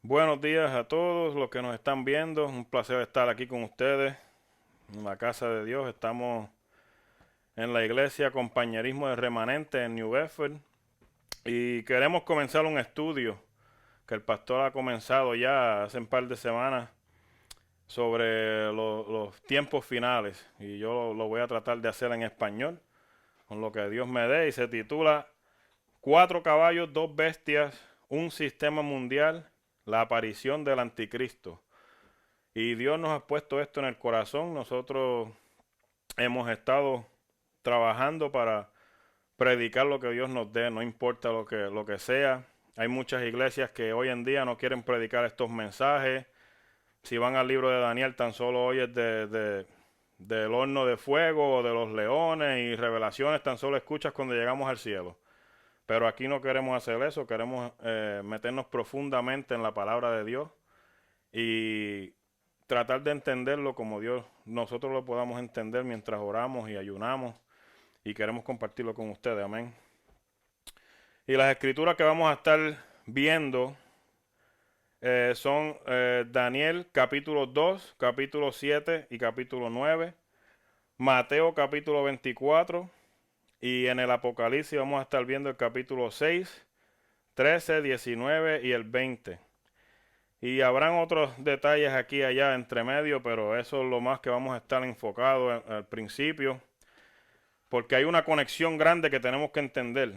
Buenos días a todos los que nos están viendo. Un placer estar aquí con ustedes en la casa de Dios. Estamos en la iglesia Compañerismo de Remanente en New Bedford y queremos comenzar un estudio que el pastor ha comenzado ya hace un par de semanas sobre los tiempos finales, y yo lo voy a tratar de hacer en español con lo que Dios me dé, y se titula Cuatro caballos, dos bestias, un sistema mundial, la aparición del anticristo. Y Dios nos ha puesto esto en el corazón. Nosotros hemos estado trabajando para predicar lo que Dios nos dé, no importa lo que sea. Hay muchas iglesias que hoy en día no quieren predicar estos mensajes. Si van al libro de Daniel, tan solo oyes del horno de fuego o de los leones, y revelaciones tan solo escuchas cuando llegamos al cielo. Pero aquí no queremos hacer eso, queremos meternos profundamente en la palabra de Dios y tratar de entenderlo como Dios, nosotros lo podamos entender mientras oramos y ayunamos, y queremos compartirlo con ustedes, amén. Y las escrituras que vamos a estar viendo son Daniel capítulo 2, capítulo 7 y capítulo 9, Mateo capítulo 24, y en el Apocalipsis vamos a estar viendo el capítulo 6, 13, 19 y el 20. Y habrán otros detalles aquí y allá entre medio, pero eso es lo más que vamos a estar enfocados al principio, porque hay una conexión grande que tenemos que entender.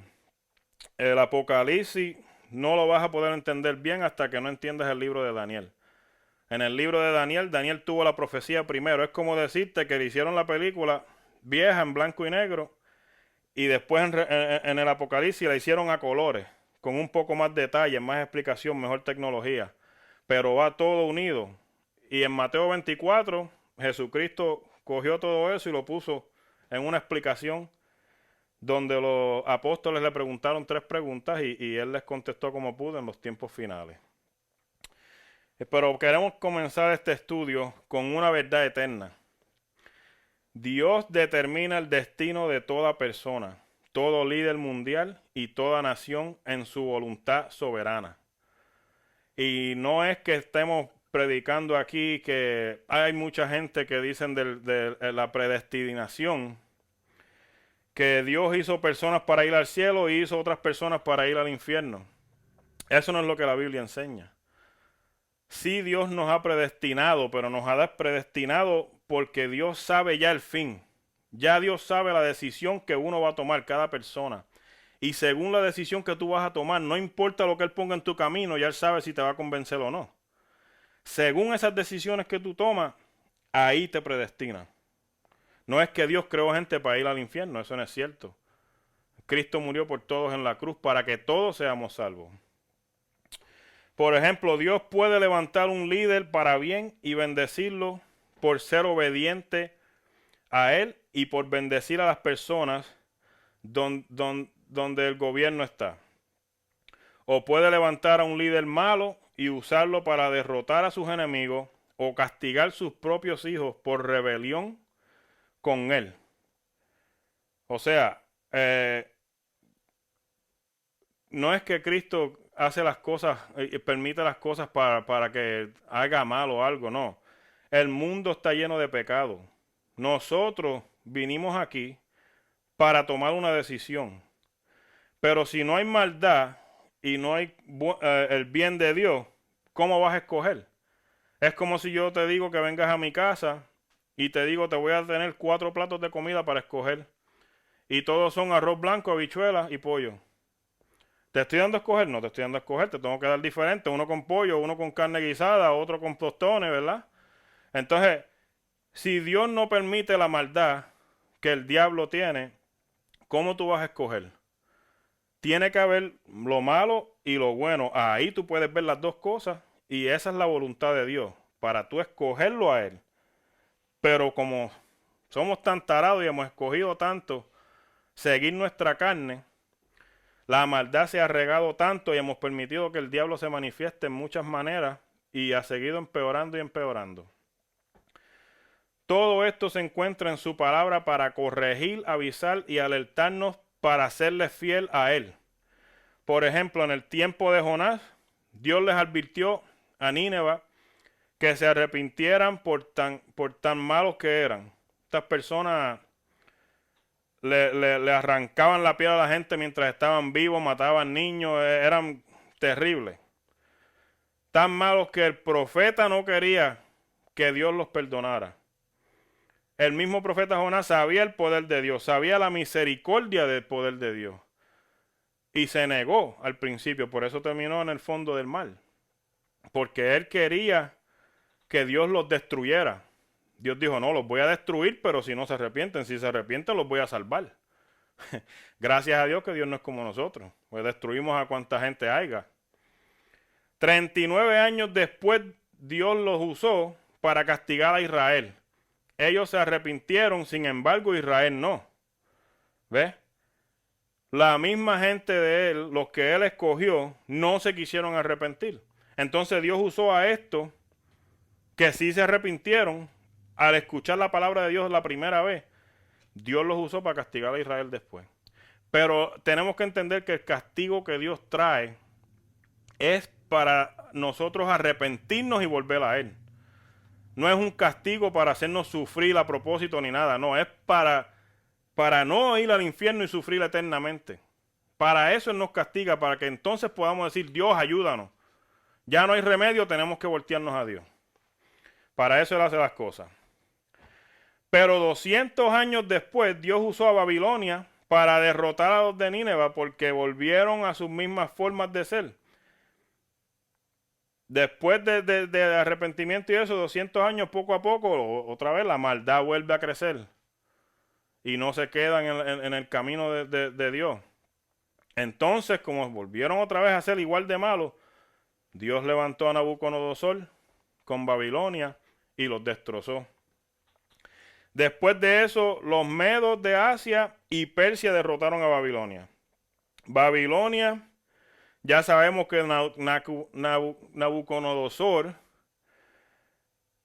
El Apocalipsis no lo vas a poder entender bien hasta que no entiendas el libro de Daniel. En el libro de Daniel, Daniel tuvo la profecía primero. Es como decirte que le hicieron la película vieja en blanco y negro, y después en el Apocalipsis la hicieron a colores, con un poco más detalle, más explicación, mejor tecnología, pero va todo unido. Y en Mateo 24, Jesucristo cogió todo eso y lo puso en una explicación donde los apóstoles le preguntaron tres preguntas, y él les contestó como pudo en los tiempos finales. Pero queremos comenzar este estudio con una verdad eterna. Dios determina el destino de toda persona, todo líder mundial y toda nación en su voluntad soberana. Y no es que estemos predicando aquí que hay mucha gente que dicen de la predestinación, que Dios hizo personas para ir al cielo y hizo otras personas para ir al infierno. Eso no es lo que la Biblia enseña. Sí, Dios nos ha predestinado, pero nos ha predestinado porque Dios sabe ya el fin. Ya Dios sabe la decisión que uno va a tomar, cada persona. Y según la decisión que tú vas a tomar, no importa lo que Él ponga en tu camino, ya Él sabe si te va a convencer o no. Según esas decisiones que tú tomas, ahí te predestina. No es que Dios creó gente para ir al infierno, eso no es cierto. Cristo murió por todos en la cruz para que todos seamos salvos. Por ejemplo, Dios puede levantar un líder para bien y bendecirlo por ser obediente a Él y por bendecir a las personas donde el gobierno está. O puede levantar a un líder malo y usarlo para derrotar a sus enemigos o castigar sus propios hijos por rebelión con Él. O sea, no es que Cristo hace las cosas y permite las cosas para que haga mal o algo, no. El mundo está lleno de pecado. Nosotros vinimos aquí para tomar una decisión. Pero si no hay maldad y no hay el bien de Dios, ¿cómo vas a escoger? Es como si yo te digo que vengas a mi casa y te digo te voy a tener 4 platos de comida para escoger. Y todos son arroz blanco, habichuelas y pollo. ¿Te estoy dando a escoger? No te estoy dando a escoger, te tengo que dar diferente, uno con pollo, uno con carne guisada, otro con tostones, ¿verdad? Entonces, si Dios no permite la maldad que el diablo tiene, ¿cómo tú vas a escoger? Tiene que haber lo malo y lo bueno. Ahí tú puedes ver las dos cosas, y esa es la voluntad de Dios, para tú escogerlo a Él. Pero como somos tan tarados y hemos escogido tanto seguir nuestra carne, la maldad se ha regado tanto y hemos permitido que el diablo se manifieste en muchas maneras y ha seguido empeorando y empeorando. Todo esto se encuentra en su palabra para corregir, avisar y alertarnos para serle fiel a Él. Por ejemplo, en el tiempo de Jonás, Dios les advirtió a Nínive que se arrepintieran por tan malos que eran. Estas personas le arrancaban la piel a la gente mientras estaban vivos, mataban niños, eran terribles. Tan malos que el profeta no quería que Dios los perdonara. El mismo profeta Jonás sabía el poder de Dios, sabía la misericordia del poder de Dios. Y se negó al principio, por eso terminó en el fondo del mar. Porque él quería que Dios los destruyera. Dios dijo, no, los voy a destruir, pero si no se arrepienten, si se arrepienten los voy a salvar. Gracias a Dios que Dios no es como nosotros, pues destruimos a cuanta gente haya. 39 años después Dios los usó para castigar a Israel. Ellos se arrepintieron, sin embargo Israel no. ¿Ves? La misma gente de él, los que él escogió, no se quisieron arrepentir. Entonces Dios usó a estos que sí se arrepintieron al escuchar la palabra de Dios la primera vez. Dios los usó para castigar a Israel después. Pero tenemos que entender que el castigo que Dios trae es para nosotros arrepentirnos y volver a Él. No es un castigo para hacernos sufrir a propósito ni nada. No, es para no ir al infierno y sufrir eternamente. Para eso Él nos castiga, para que entonces podamos decir, Dios, ayúdanos. Ya no hay remedio, tenemos que voltearnos a Dios. Para eso Él hace las cosas. Pero 200 años después, Dios usó a Babilonia para derrotar a los de Nínive porque volvieron a sus mismas formas de ser. Después de arrepentimiento y eso, 200 años, poco a poco, otra vez la maldad vuelve a crecer. Y no se quedan en el camino de Dios. Entonces, como volvieron otra vez a ser igual de malos, Dios levantó a Nabucodonosor con Babilonia y los destrozó. Después de eso, los medos de Asia y Persia derrotaron a Babilonia. Babilonia, ya sabemos que Nabucodonosor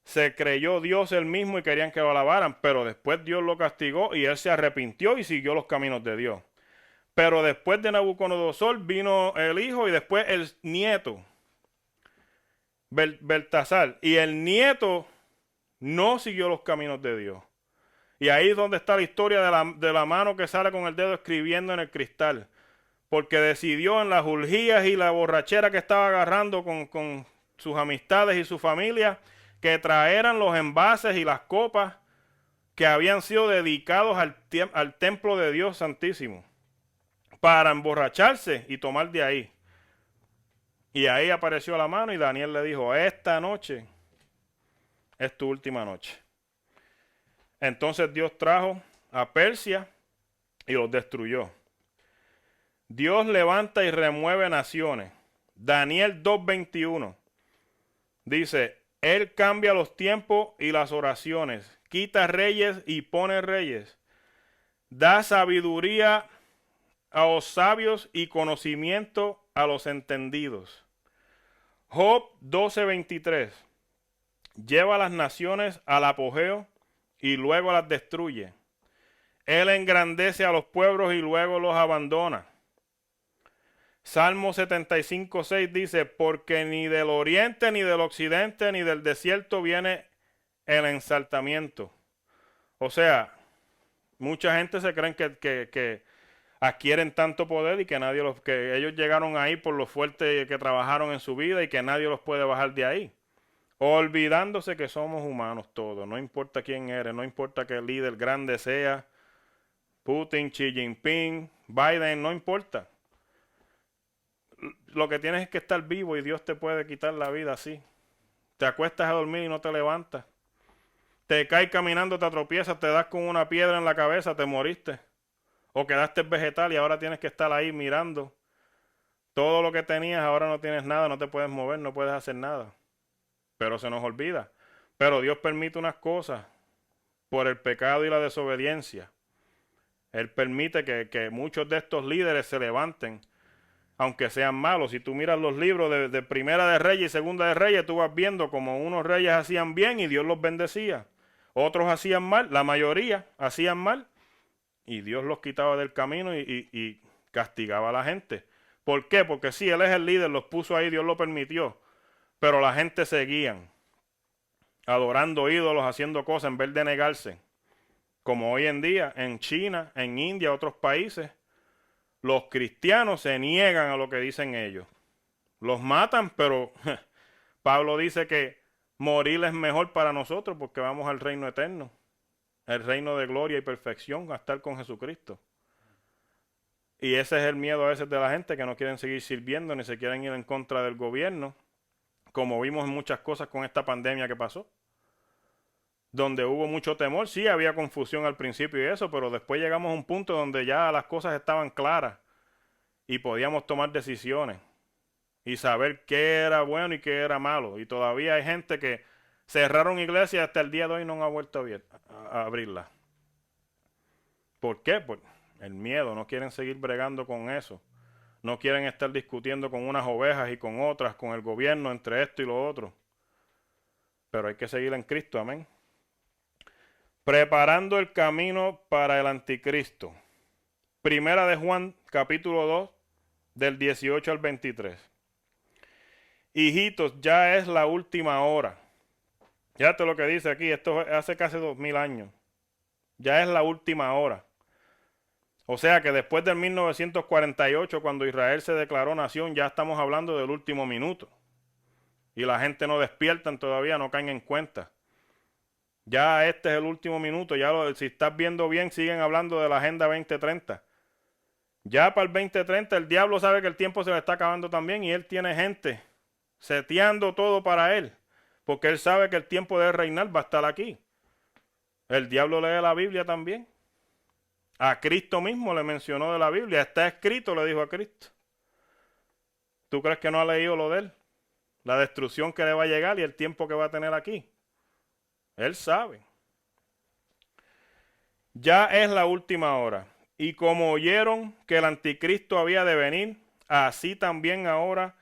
se creyó Dios él mismo y querían que lo alabaran, pero después Dios lo castigó y él se arrepintió y siguió los caminos de Dios. Pero después de Nabucodonosor vino el hijo y después el nieto, Beltasar, y el nieto no siguió los caminos de Dios. Y ahí es donde está la historia de la mano que sale con el dedo escribiendo en el cristal. Porque decidió en las urgías y la borrachera que estaba agarrando con sus amistades y su familia, que traeran los envases y las copas que habían sido dedicados al templo de Dios Santísimo, para emborracharse y tomar de ahí. Y ahí apareció la mano y Daniel le dijo, esta noche es tu última noche. Entonces Dios trajo a Persia y los destruyó. Dios levanta y remueve naciones. Daniel 2:21 dice, Él cambia los tiempos y las oraciones, quita reyes y pone reyes, da sabiduría a los sabios y conocimiento a los entendidos. Job 12:23 lleva a las naciones al apogeo y luego las destruye. Él engrandece a los pueblos y luego los abandona. Salmo 75:6 dice, porque ni del oriente, ni del occidente, ni del desierto viene el ensaltamiento. O sea, mucha gente se creen que adquieren tanto poder y que ellos llegaron ahí por lo fuerte que trabajaron en su vida y que nadie los puede bajar de ahí. Olvidándose que somos humanos todos, no importa quién eres, no importa qué líder grande sea, Putin, Xi Jinping, Biden, no importa. Lo que tienes es que estar vivo y Dios te puede quitar la vida así. Te acuestas a dormir y no te levantas. Te caes caminando, te tropiezas, te das con una piedra en la cabeza, te moriste. O quedaste vegetal y ahora tienes que estar ahí mirando. Todo lo que tenías, ahora no tienes nada, no te puedes mover, no puedes hacer nada. Pero se nos olvida. Pero Dios permite unas cosas por el pecado y la desobediencia. Él permite que muchos de estos líderes se levanten, aunque sean malos. Si tú miras los libros de Primera de Reyes y Segunda de Reyes, tú vas viendo como unos reyes hacían bien y Dios los bendecía. Otros hacían mal, la mayoría hacían mal, y Dios los quitaba del camino y castigaba a la gente. ¿Por qué? Porque sí, Él es el líder, los puso ahí, Dios lo permitió. pero la gente seguían adorando ídolos, haciendo cosas en vez de negarse. Como hoy en día en China, en India, otros países, los cristianos se niegan a lo que dicen ellos. Los matan, pero Pablo dice que morir es mejor para nosotros porque vamos al reino eterno, el reino de gloria y perfección, a estar con Jesucristo. Y ese es el miedo a veces de la gente, que no quieren seguir sirviendo ni se quieren ir en contra del gobierno, como vimos en muchas cosas con esta pandemia que pasó, donde hubo mucho temor. Sí, había confusión al principio y eso, pero después llegamos a un punto donde ya las cosas estaban claras y podíamos tomar decisiones y saber qué era bueno y qué era malo. Y todavía hay gente que cerraron iglesias hasta el día de hoy no han vuelto a abrirlas. ¿Por qué? Por el miedo. No quieren seguir bregando con eso. No quieren estar discutiendo con unas ovejas y con otras, con el gobierno, entre esto y lo otro. Pero hay que seguir en Cristo, amén. Preparando el camino para el anticristo. Primera de Juan, capítulo 2, del 18 al 23. Hijitos, ya es la última hora. Fíjate lo que dice aquí, esto hace casi 2000 años. Ya es la última hora. O sea que después del 1948, cuando Israel se declaró nación, ya estamos hablando del último minuto. Y la gente no despiertan todavía, no caen en cuenta. Ya este es el último minuto. Ya si estás viendo bien, siguen hablando de la Agenda 2030. Ya para el 2030 el diablo sabe que el tiempo se le está acabando también y él tiene gente seteando todo para él. Porque él sabe que el tiempo de reinar va a estar aquí. El diablo lee la Biblia también. A Cristo mismo le mencionó de la Biblia. Está escrito, le dijo a Cristo. ¿Tú crees que no ha leído lo de él? La destrucción que le va a llegar y el tiempo que va a tener aquí. Él sabe. Ya es la última hora. Y como oyeron que el anticristo había de venir, así también ahora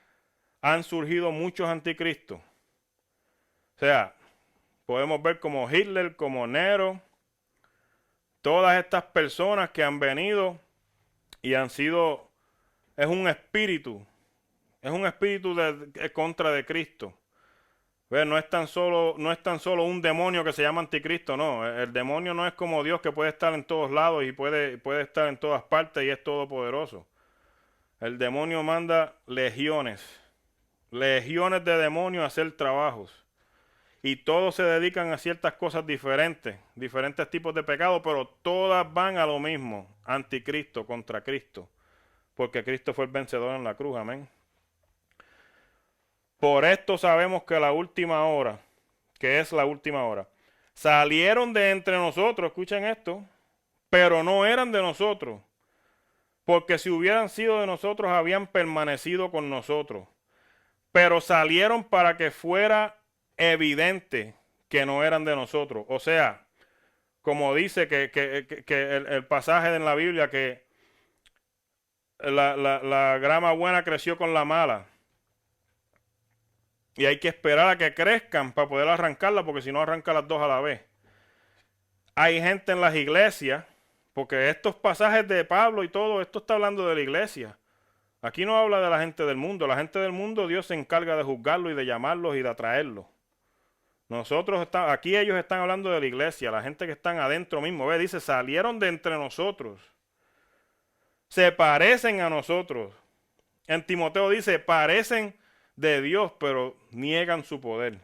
han surgido muchos anticristos. O sea, podemos ver como Hitler, como Nero, todas estas personas que han venido y han sido, es un espíritu contra de Cristo. ¿Ves? No es tan solo un demonio que se llama anticristo, no. El demonio no es como Dios, que puede estar en todos lados y puede estar en todas partes y es todopoderoso. El demonio manda legiones de demonios a hacer trabajos. Y todos se dedican a ciertas cosas diferentes tipos de pecado, pero todas van a lo mismo, anticristo, contra Cristo, porque Cristo fue el vencedor en la cruz, amén. Por esto sabemos que la última hora, que es la última hora, salieron de entre nosotros, escuchen esto, pero no eran de nosotros, porque si hubieran sido de nosotros habían permanecido con nosotros, pero salieron para que fuera evidente que no eran de nosotros. O sea, como dice que el pasaje en la Biblia, que la grama buena creció con la mala. Y hay que esperar a que crezcan para poder arrancarla, porque si no arranca las dos a la vez. Hay gente en las iglesias, porque estos pasajes de Pablo y todo, esto está hablando de la iglesia. Aquí no habla de la gente del mundo. La gente del mundo, Dios se encarga de juzgarlos y de llamarlos y de atraerlos. Aquí ellos están hablando de la iglesia, la gente que están adentro mismo. Ve, dice, salieron de entre nosotros. Se parecen a nosotros. En Timoteo dice, parecen de Dios, pero niegan su poder.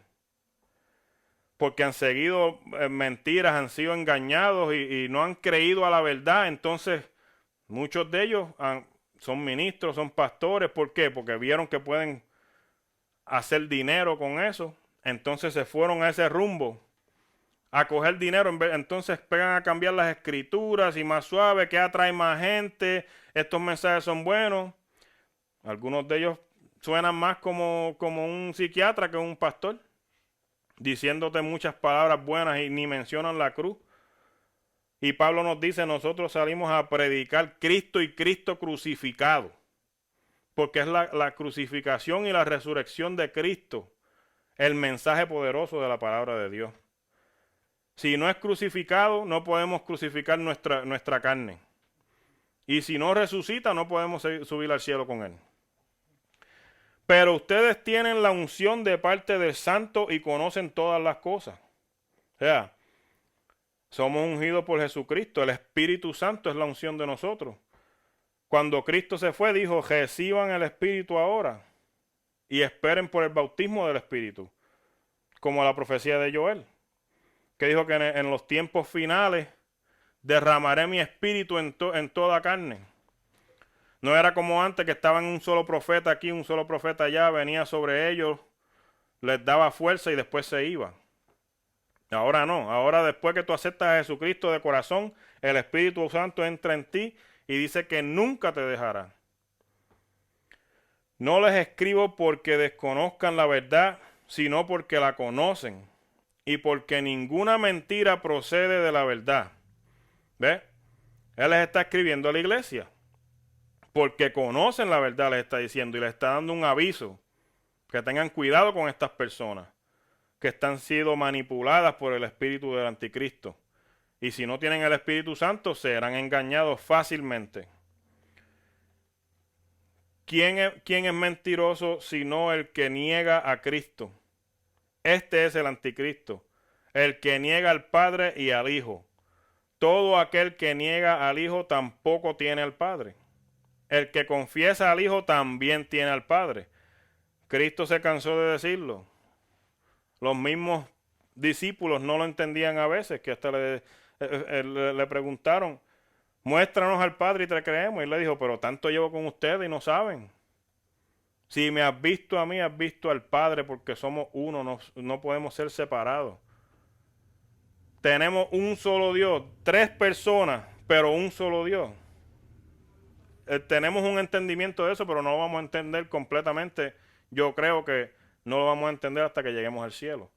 Porque han seguido mentiras, han sido engañados y no han creído a la verdad. Entonces, muchos de ellos son ministros, son pastores. ¿Por qué? Porque vieron que pueden hacer dinero con eso. Entonces se fueron a ese rumbo a coger dinero. Entonces pegan a cambiar las escrituras y más suave, que atrae más gente. Estos mensajes son buenos. Algunos de ellos suenan más como un psiquiatra que un pastor, diciéndote muchas palabras buenas y ni mencionan la cruz. Y Pablo nos dice, nosotros salimos a predicar Cristo y Cristo crucificado, porque es la crucificación y la resurrección de Cristo el mensaje poderoso de la palabra de Dios. Si no es crucificado, no podemos crucificar nuestra carne. Y si no resucita, no podemos subir al cielo con él. Pero ustedes tienen la unción de parte del Santo y conocen todas las cosas. O sea, somos ungidos por Jesucristo. El Espíritu Santo es la unción de nosotros. Cuando Cristo se fue, dijo, reciban el Espíritu ahora y esperen por el bautismo del Espíritu. Como la profecía de Joel, que dijo que en los tiempos finales derramaré mi Espíritu en toda carne. No era como antes que estaban un solo profeta aquí, un solo profeta allá, venía sobre ellos, les daba fuerza y después se iba. Ahora no, ahora después que tú aceptas a Jesucristo de corazón, el Espíritu Santo entra en ti y dice que nunca te dejará. No les escribo porque desconozcan la verdad, sino porque la conocen y porque ninguna mentira procede de la verdad. ¿Ve? Él les está escribiendo a la iglesia. Porque conocen la verdad, les está diciendo, y les está dando un aviso. Que tengan cuidado con estas personas que están siendo manipuladas por el espíritu del anticristo. Y si no tienen el Espíritu Santo, serán engañados fácilmente. ¿Quién es mentiroso sino el que niega a Cristo? Este es el anticristo, el que niega al Padre y al Hijo. Todo aquel que niega al Hijo tampoco tiene al Padre. El que confiesa al Hijo también tiene al Padre. Cristo se cansó de decirlo. Los mismos discípulos no lo entendían a veces, que hasta le preguntaron, muéstranos al Padre y te creemos. Y él le dijo, pero tanto llevo con ustedes y no saben. Si me has visto a mí, has visto al Padre, porque somos uno, no podemos ser separados. Tenemos un solo Dios, 3 personas, pero un solo Dios. Tenemos un entendimiento de eso, pero no lo vamos a entender completamente. Yo creo que no lo vamos a entender hasta que lleguemos al cielo.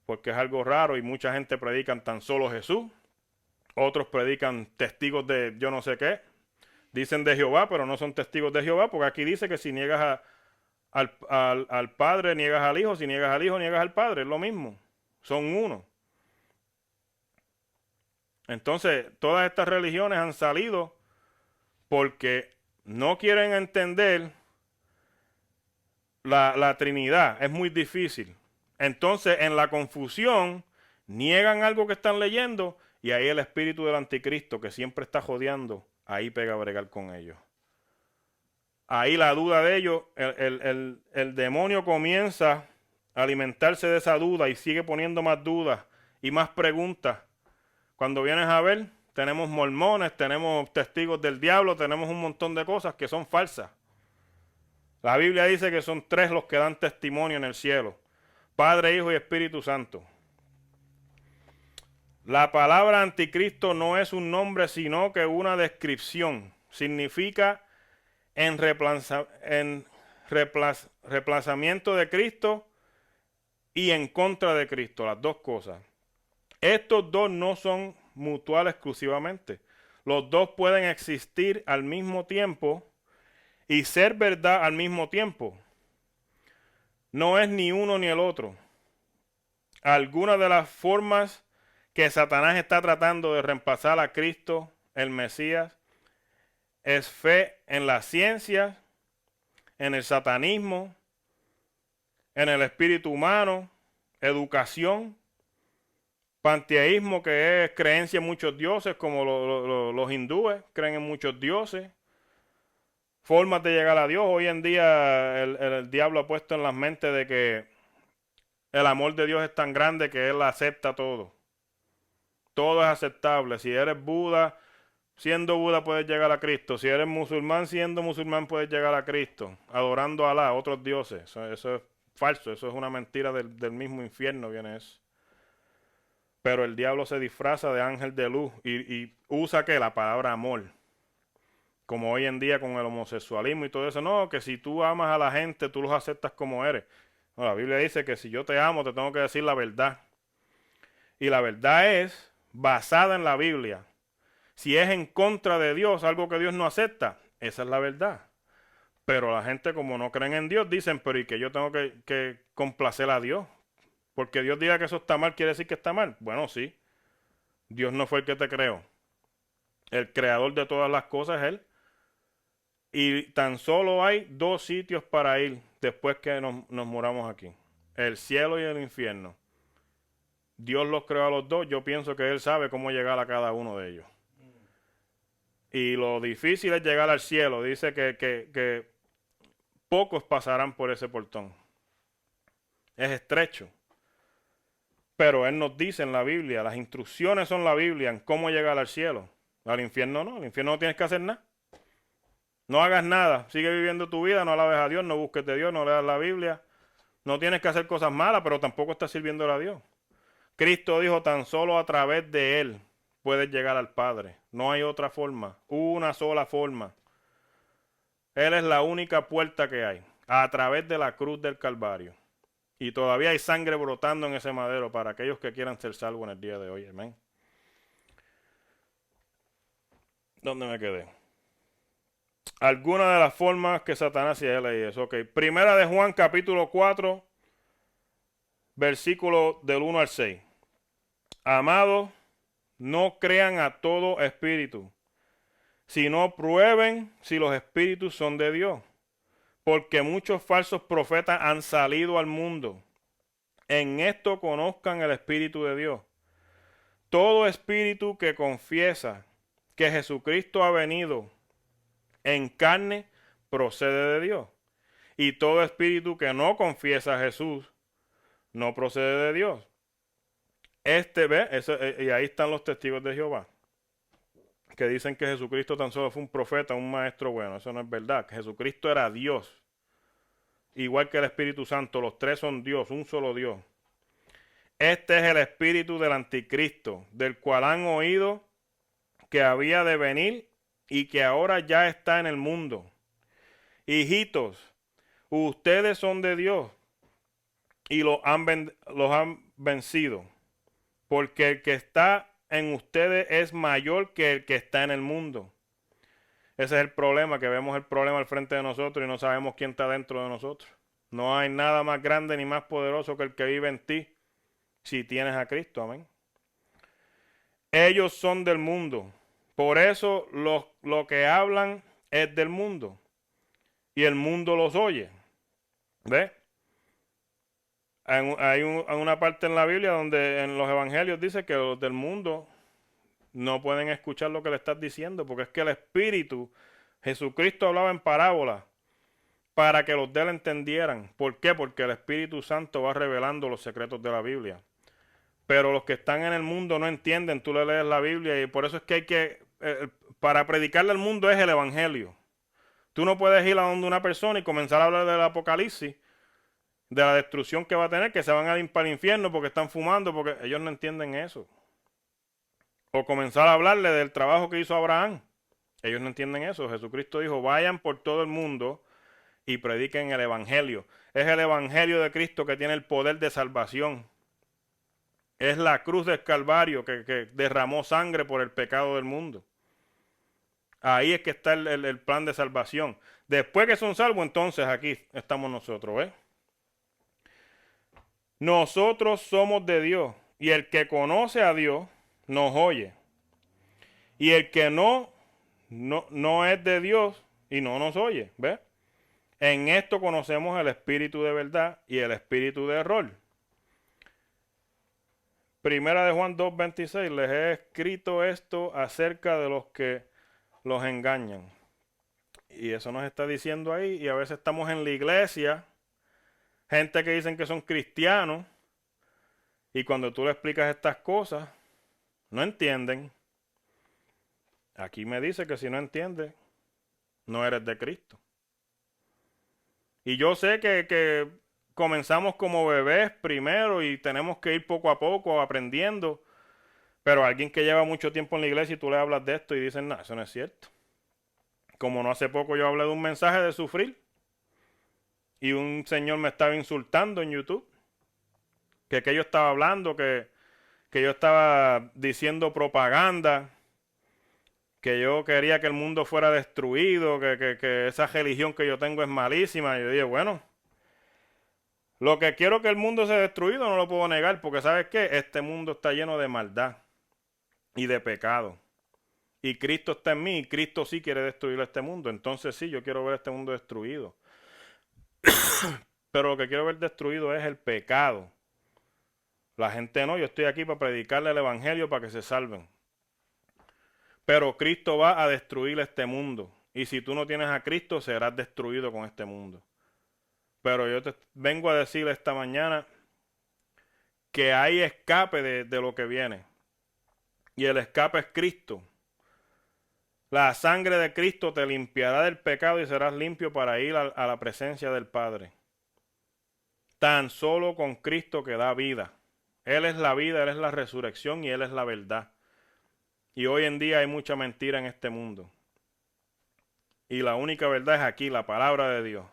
Porque es algo raro y mucha gente predican tan solo Jesús. Otros predican testigos de yo no sé qué. Dicen de Jehová, pero no son testigos de Jehová, porque aquí dice que si niegas al Padre, niegas al Hijo. Si niegas al Hijo, niegas al Padre. Es lo mismo. Son uno. Entonces, todas estas religiones han salido porque no quieren entender la Trinidad. Es muy difícil. Entonces, en la confusión, niegan algo que están leyendo y ahí el espíritu del anticristo, que siempre está jodeando, ahí pega a bregar con ellos. Ahí la duda de ellos, el demonio comienza a alimentarse de esa duda y sigue poniendo más dudas y más preguntas. Cuando vienes a ver, tenemos mormones, tenemos testigos del diablo, tenemos un montón de cosas que son falsas. La Biblia dice que son 3 los que dan testimonio en el cielo: Padre, Hijo y Espíritu Santo. La palabra anticristo no es un nombre, sino que una descripción. Significa reemplazamiento de Cristo y en contra de Cristo, las dos cosas. Estos dos no son mutuales exclusivamente. Los dos pueden existir al mismo tiempo y ser verdad al mismo tiempo. No es ni uno ni el otro. Algunas de las formas que Satanás está tratando de reemplazar a Cristo, el Mesías, es fe en la ciencia, en el satanismo, en el espíritu humano, educación, panteísmo, que es creencia en muchos dioses, como los hindúes creen en muchos dioses. Formas de llegar a Dios. Hoy en día el diablo ha puesto en las mentes de que el amor de Dios es tan grande que Él acepta todo. Todo es aceptable. Si eres Buda, siendo Buda puedes llegar a Cristo. Si eres musulmán, siendo musulmán puedes llegar a Cristo. Adorando a Alá, otros dioses. Eso es falso. Eso es una mentira del mismo infierno, viene eso. Pero el diablo se disfraza de ángel de luz y usa ¿qué? La palabra amor. Como hoy en día con el homosexualismo y todo eso. No, que si tú amas a la gente, tú los aceptas como eres. No, la Biblia dice que si yo te amo, te tengo que decir la verdad. Y la verdad es basada en la Biblia. Si es en contra de Dios, algo que Dios no acepta, esa es la verdad. Pero la gente, como no creen en Dios, dicen, pero ¿y que yo tengo que complacer a Dios? Porque Dios diga que eso está mal, ¿quiere decir que está mal? Bueno, sí. Dios no fue el que te creó. El creador de todas las cosas es Él. Y tan solo hay 2 sitios para ir después que nos muramos aquí. El cielo y el infierno. Dios los creó a los dos. Yo pienso que Él sabe cómo llegar a cada uno de ellos. Y lo difícil es llegar al cielo. Dice que pocos pasarán por ese portón. Es estrecho. Pero Él nos dice en la Biblia, las instrucciones son la Biblia en cómo llegar al cielo. Al infierno no, al infierno no tienes que hacer nada. No hagas nada, sigue viviendo tu vida, no alabes a Dios, no busques de Dios, no leas la Biblia. No tienes que hacer cosas malas, pero tampoco estás sirviéndole a Dios. Cristo dijo, tan solo a través de Él puedes llegar al Padre. No hay otra forma, una sola forma. Él es la única puerta que hay, a través de la cruz del Calvario. Y todavía hay sangre brotando en ese madero para aquellos que quieran ser salvos en el día de hoy. Amén. ¿Dónde me quedé? Algunas de las formas que Satanás y él eso. Ok. Primera de Juan, capítulo 4, versículo del 1 al 6. Amados, no crean a todo espíritu, sino prueben si los espíritus son de Dios. Porque muchos falsos profetas han salido al mundo. En esto conozcan el Espíritu de Dios. Todo espíritu que confiesa que Jesucristo ha venido en carne procede de Dios. Y todo espíritu que no confiesa a Jesús no procede de Dios. Y ahí están los testigos de Jehová, que dicen que Jesucristo tan solo fue un profeta, un maestro bueno. Eso no es verdad. Jesucristo era Dios. Igual que el Espíritu Santo, los tres son Dios, un solo Dios. Este es el espíritu del anticristo, del cual han oído que había de venir y que ahora ya está en el mundo. Hijitos, ustedes son de Dios y los han vencido, porque el que está en ustedes es mayor que el que está en el mundo. Ese es el problema, que vemos el problema al frente de nosotros y no sabemos quién está dentro de nosotros. No hay nada más grande ni más poderoso que el que vive en ti, si tienes a Cristo. Amén. Ellos son del mundo, por eso lo que hablan es del mundo y el mundo los oye. ¿Ves? Hay una parte en la Biblia donde en los evangelios dice que los del mundo no pueden escuchar lo que le estás diciendo, porque es que el Espíritu, Jesucristo hablaba en parábolas para que los de él entendieran. ¿Por qué? Porque el Espíritu Santo va revelando los secretos de la Biblia. Pero los que están en el mundo no entienden. Tú le lees la Biblia y por eso es que hay que, para predicarle al mundo es el evangelio. Tú no puedes ir a donde una persona y comenzar a hablar del apocalipsis, de la destrucción que va a tener, que se van a ir para el infierno porque están fumando, porque ellos no entienden eso. O comenzar a hablarle del trabajo que hizo Abraham. Ellos no entienden eso. Jesucristo dijo, vayan por todo el mundo y prediquen el evangelio. Es el evangelio de Cristo que tiene el poder de salvación. Es la cruz del Calvario que derramó sangre por el pecado del mundo. Ahí es que está el plan de salvación. Después que son salvos, entonces aquí estamos nosotros, ¿ves? Nosotros somos de Dios, y el que conoce a Dios nos oye. Y el que no es de Dios y no nos oye, ¿ves? En esto conocemos el espíritu de verdad y el espíritu de error. Primera de Juan 2:26, les he escrito esto acerca de los que los engañan. Y eso nos está diciendo ahí, y a veces estamos en la iglesia, gente que dicen que son cristianos, y cuando tú le explicas estas cosas, no entienden. Aquí me dice que si no entiendes, no eres de Cristo. Y yo sé que comenzamos como bebés primero y tenemos que ir poco a poco aprendiendo. Pero alguien que lleva mucho tiempo en la iglesia y tú le hablas de esto y dicen, no, eso no es cierto. Como no hace poco yo hablé de un mensaje de sufrir y un señor me estaba insultando en YouTube. Que yo estaba hablando, que yo estaba diciendo propaganda, que yo quería que el mundo fuera destruido, que esa religión que yo tengo es malísima. Y yo dije, bueno, lo que quiero que el mundo sea destruido no lo puedo negar, porque ¿sabes qué? Este mundo está lleno de maldad y de pecado. Y Cristo está en mí, y Cristo sí quiere destruir este mundo. Entonces sí, yo quiero ver este mundo destruido. Pero lo que quiero ver destruido es el pecado. La gente no, yo estoy aquí para predicarle el evangelio para que se salven. Pero Cristo va a destruir este mundo. Y si tú no tienes a Cristo, serás destruido con este mundo. Pero yo te vengo a decir esta mañana que hay escape de lo que viene. Y el escape es Cristo. La sangre de Cristo te limpiará del pecado y serás limpio para ir a la presencia del Padre. Tan solo con Cristo que da vida. Él es la vida, Él es la resurrección y Él es la verdad. Y hoy en día hay mucha mentira en este mundo. Y la única verdad es aquí, la palabra de Dios.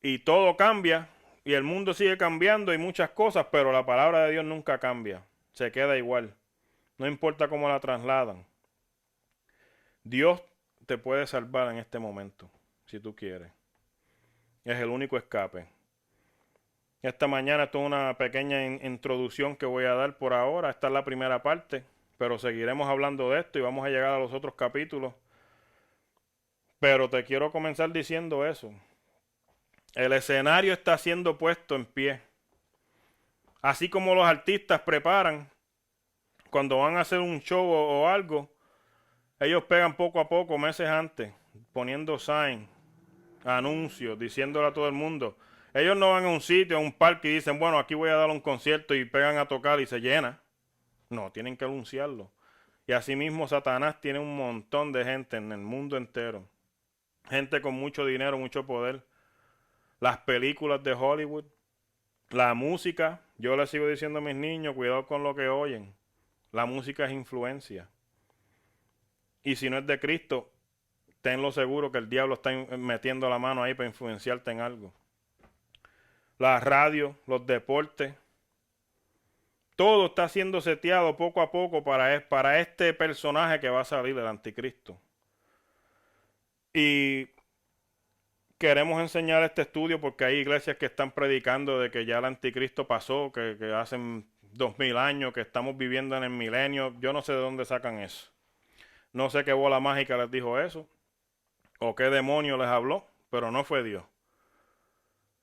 Y todo cambia y el mundo sigue cambiando y muchas cosas, pero la palabra de Dios nunca cambia. Se queda igual. No importa cómo la trasladan. Dios te puede salvar en este momento, si tú quieres. Es el único escape. Esta mañana esto es una pequeña introducción que voy a dar por ahora. Esta es la primera parte, pero seguiremos hablando de esto y vamos a llegar a los otros capítulos. Pero te quiero comenzar diciendo eso. El escenario está siendo puesto en pie. Así como los artistas preparan cuando van a hacer un show o algo, ellos pegan poco a poco, meses antes, poniendo sign, anuncios, diciéndole a todo el mundo. Ellos no van a un sitio, a un parque y dicen, bueno, aquí voy a dar un concierto y pegan a tocar y se llena. No, tienen que anunciarlo. Y asimismo Satanás tiene un montón de gente en el mundo entero. Gente con mucho dinero, mucho poder. Las películas de Hollywood, la música. Yo les sigo diciendo a mis niños, cuidado con lo que oyen. La música es influencia. Y si no es de Cristo, tenlo seguro que el diablo está metiendo la mano ahí para influenciarte en algo. La radio, los deportes, todo está siendo seteado poco a poco para este personaje que va a salir, el anticristo. Y queremos enseñar este estudio porque hay iglesias que están predicando de que ya el anticristo pasó, que hacen 2000 años, que estamos viviendo en el milenio. Yo no sé de dónde sacan eso. No sé qué bola mágica les dijo eso, o qué demonio les habló, pero no fue Dios.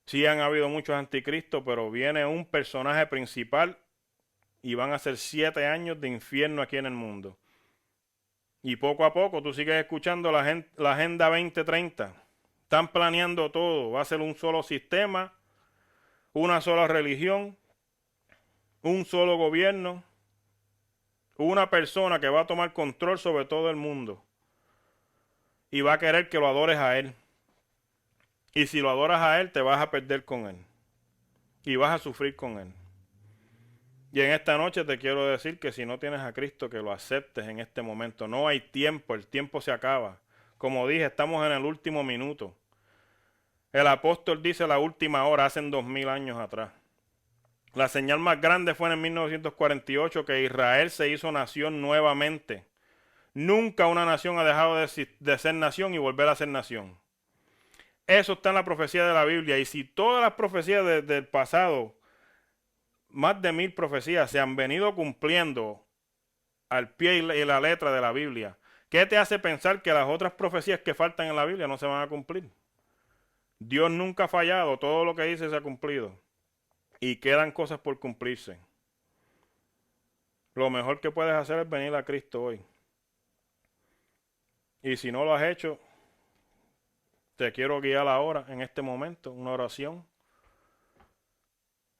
Sí han habido muchos anticristos, pero viene un personaje principal y van a ser 7 años de infierno aquí en el mundo. Y poco a poco tú sigues escuchando la Agenda 2030. Están planeando todo. Va a ser un solo sistema, una sola religión, un solo gobierno, una persona que va a tomar control sobre todo el mundo. Y va a querer que lo adores a él. Y si lo adoras a él, te vas a perder con él. Y vas a sufrir con él. Y en esta noche te quiero decir que si no tienes a Cristo, que lo aceptes en este momento. No hay tiempo, el tiempo se acaba. Como dije, estamos en el último minuto. El apóstol dice la última hora, hace 2000 años atrás. La señal más grande fue en el 1948 que Israel se hizo nación nuevamente. Nunca una nación ha dejado de ser nación y volver a ser nación. Eso está en la profecía de la Biblia. Y si todas las profecías del pasado, más de 1000 profecías, se han venido cumpliendo al pie y la letra de la Biblia, ¿qué te hace pensar que las otras profecías que faltan en la Biblia no se van a cumplir? Dios nunca ha fallado, todo lo que dice se ha cumplido. Y quedan cosas por cumplirse. Lo mejor que puedes hacer es venir a Cristo hoy. Y si no lo has hecho, te quiero guiar ahora, en este momento, una oración.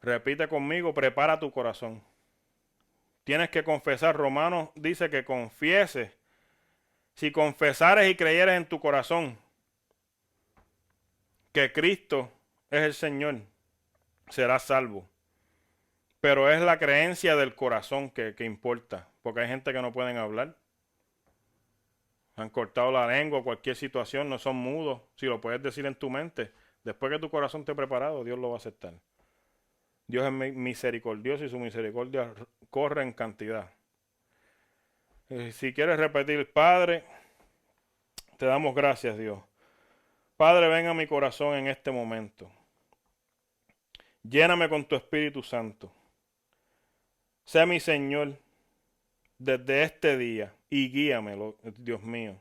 Repite conmigo, prepara tu corazón. Tienes que confesar. Romanos dice que confieses. Si confesares y creyeres en tu corazón que Cristo es el Señor, serás salvo. Pero es la creencia del corazón que importa. Porque hay gente que no pueden hablar. Han cortado la lengua, cualquier situación, no son mudos. Si lo puedes decir en tu mente, después que tu corazón esté preparado, Dios lo va a aceptar. Dios es misericordioso y su misericordia corre en cantidad. Si quieres repetir, Padre, te damos gracias, Dios. Padre, ven a mi corazón en este momento. Lléname con tu Espíritu Santo. Sé mi Señor desde este día y guíame, Dios mío.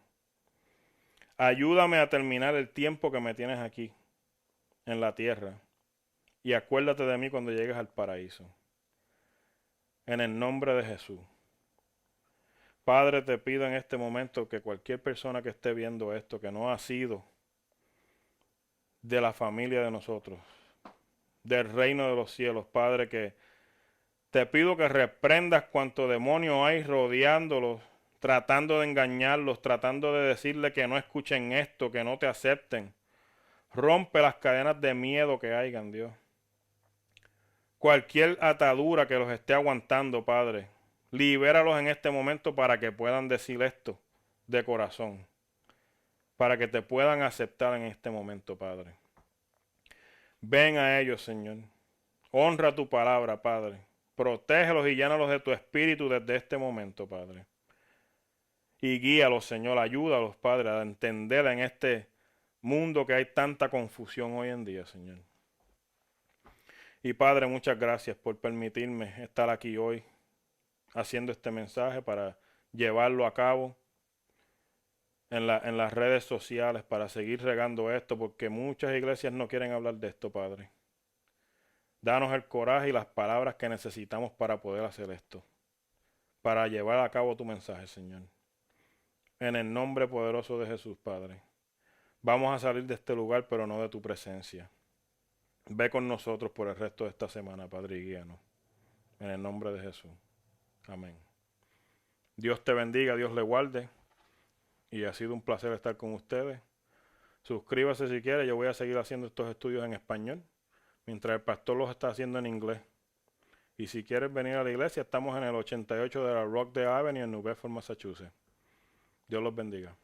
Ayúdame a terminar el tiempo que me tienes aquí, en la tierra. Y acuérdate de mí cuando llegues al paraíso. En el nombre de Jesús. Padre, te pido en este momento que cualquier persona que esté viendo esto, que no ha sido de la familia de nosotros, del reino de los cielos, Padre, que te pido que reprendas cuanto demonio hay rodeándolos, tratando de engañarlos, tratando de decirle que no escuchen esto, que no te acepten. Rompe las cadenas de miedo que hayan, Dios. Cualquier atadura que los esté aguantando, Padre, libéralos en este momento para que puedan decir esto de corazón, para que te puedan aceptar en este momento, Padre. Ven a ellos, Señor. Honra tu palabra, Padre. Protégelos y llénalos de tu espíritu desde este momento, Padre. Y guíalos, Señor. Ayúdalos, Padre, a entender en este mundo que hay tanta confusión hoy en día, Señor. Y Padre, muchas gracias por permitirme estar aquí hoy haciendo este mensaje para llevarlo a cabo en las redes sociales, para seguir regando esto, porque muchas iglesias no quieren hablar de esto, Padre. Danos el coraje y las palabras que necesitamos para poder hacer esto, para llevar a cabo tu mensaje, Señor. En el nombre poderoso de Jesús, Padre. Vamos a salir de este lugar, pero no de tu presencia. Ve con nosotros por el resto de esta semana, Padre, y guíanos. En el nombre de Jesús. Amén. Dios te bendiga, Dios le guarde. Y ha sido un placer estar con ustedes. Suscríbase si quiere, yo voy a seguir haciendo estos estudios en español, mientras el pastor los está haciendo en inglés. Y si quieres venir a la iglesia, estamos en el 88 de la Rockdale Avenue en New Bedford, Massachusetts. Dios los bendiga.